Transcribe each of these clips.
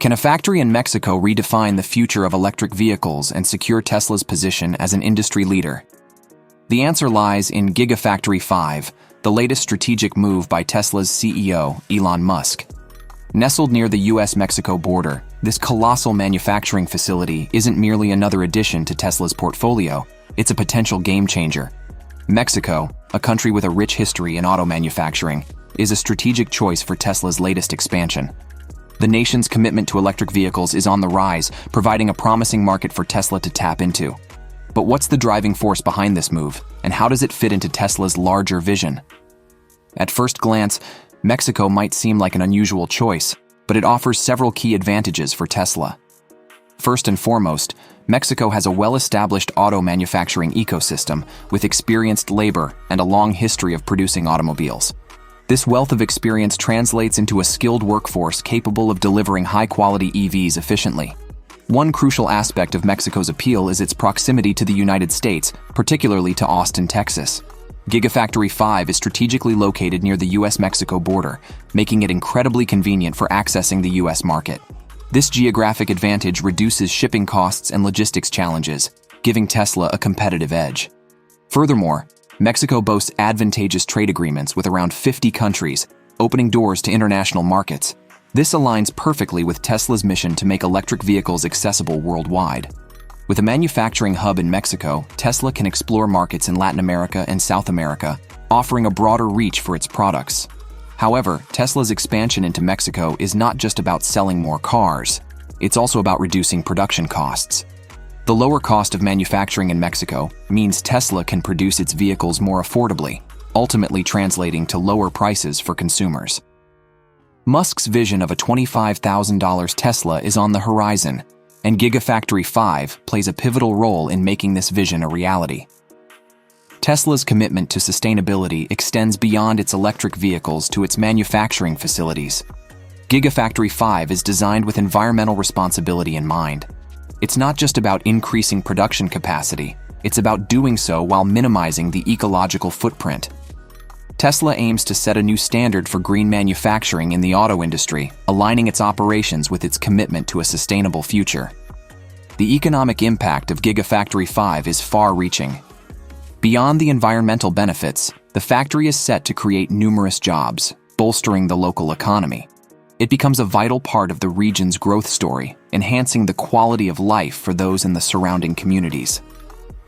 Can a factory in Mexico redefine the future of electric vehicles and secure Tesla's position as an industry leader? The answer lies in Gigafactory 5, the latest strategic move by Tesla's CEO, Elon Musk. Nestled near the US-Mexico border, this colossal manufacturing facility isn't merely another addition to Tesla's portfolio, it's a potential game-changer. Mexico, a country with a rich history in auto manufacturing, is a strategic choice for Tesla's latest expansion. The nation's commitment to electric vehicles is on the rise, providing a promising market for Tesla to tap into. But what's the driving force behind this move, and how does it fit into Tesla's larger vision? At first glance, Mexico might seem like an unusual choice, but it offers several key advantages for Tesla. First and foremost, Mexico has a well-established auto manufacturing ecosystem with experienced labor and a long history of producing automobiles. This wealth of experience translates into a skilled workforce capable of delivering high-quality EVs efficiently. One crucial aspect of Mexico's appeal is its proximity to the United States, particularly to Austin, Texas. Gigafactory 5 is strategically located near the US-Mexico border, making it incredibly convenient for accessing the US market. This geographic advantage reduces shipping costs and logistics challenges, giving Tesla a competitive edge. Furthermore, Mexico boasts advantageous trade agreements with around 50 countries, opening doors to international markets. This aligns perfectly with Tesla's mission to make electric vehicles accessible worldwide. With a manufacturing hub in Mexico, Tesla can explore markets in Latin America and South America, offering a broader reach for its products. However, Tesla's expansion into Mexico is not just about selling more cars, it's also about reducing production costs. The lower cost of manufacturing in Mexico means Tesla can produce its vehicles more affordably, ultimately translating to lower prices for consumers. Musk's vision of a $25,000 Tesla is on the horizon, and Gigafactory 5 plays a pivotal role in making this vision a reality. Tesla's commitment to sustainability extends beyond its electric vehicles to its manufacturing facilities. Gigafactory 5 is designed with environmental responsibility in mind. It's not just about increasing production capacity, it's about doing so while minimizing the ecological footprint. Tesla aims to set a new standard for green manufacturing in the auto industry, aligning its operations with its commitment to a sustainable future. The economic impact of Gigafactory 5 is far-reaching. Beyond the environmental benefits, the factory is set to create numerous jobs, bolstering the local economy. It becomes a vital part of the region's growth story, enhancing the quality of life for those in the surrounding communities.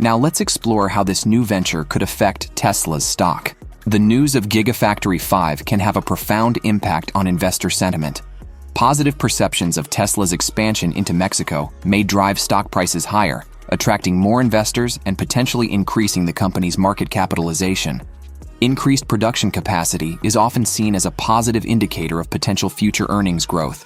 Now let's explore how this new venture could affect Tesla's stock. The news of Gigafactory 5 can have a profound impact on investor sentiment. Positive perceptions of Tesla's expansion into Mexico may drive stock prices higher, attracting more investors and potentially increasing the company's market capitalization. Increased production capacity is often seen as a positive indicator of potential future earnings growth.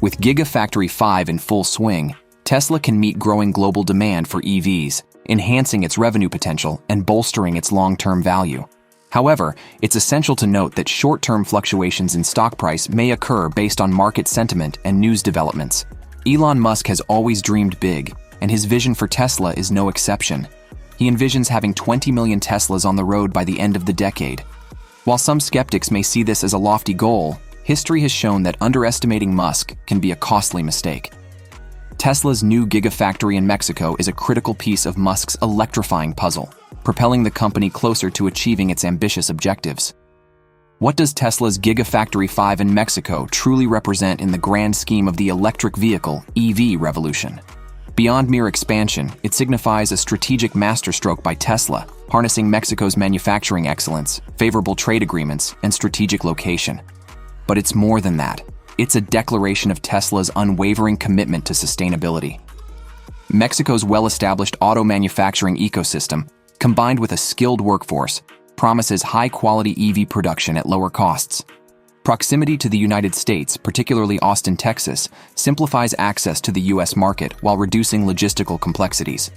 With Gigafactory 5 in full swing, Tesla can meet growing global demand for EVs, enhancing its revenue potential and bolstering its long-term value. However, it's essential to note that short-term fluctuations in stock price may occur based on market sentiment and news developments. Elon Musk has always dreamed big, and his vision for Tesla is no exception. He envisions having 20 million Teslas on the road by the end of the decade. While some skeptics may see this as a lofty goal, history has shown that underestimating Musk can be a costly mistake. Tesla's new Gigafactory in Mexico is a critical piece of Musk's electrifying puzzle, propelling the company closer to achieving its ambitious objectives. What does Tesla's Gigafactory 5 in Mexico truly represent in the grand scheme of the electric vehicle EV revolution? Beyond mere expansion, it signifies a strategic masterstroke by Tesla, harnessing Mexico's manufacturing excellence, favorable trade agreements, and strategic location. But it's more than that. It's a declaration of Tesla's unwavering commitment to sustainability. Mexico's well-established auto manufacturing ecosystem, combined with a skilled workforce, promises high-quality EV production at lower costs. Proximity to the United States, particularly Austin, Texas, simplifies access to the US market while reducing logistical complexities.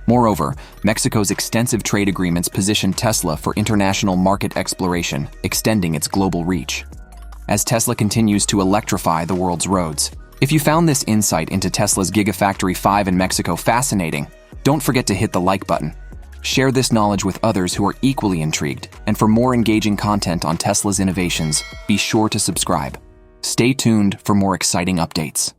Moreover, Mexico's extensive trade agreements position Tesla for international market exploration, extending its global reach. As Tesla continues to electrify the world's roads. If you found this insight into Tesla's Gigafactory 5 in Mexico fascinating, don't forget to hit the like button. Share this knowledge with others who are equally intrigued, and for more engaging content on Tesla's innovations, be sure to subscribe. Stay tuned for more exciting updates.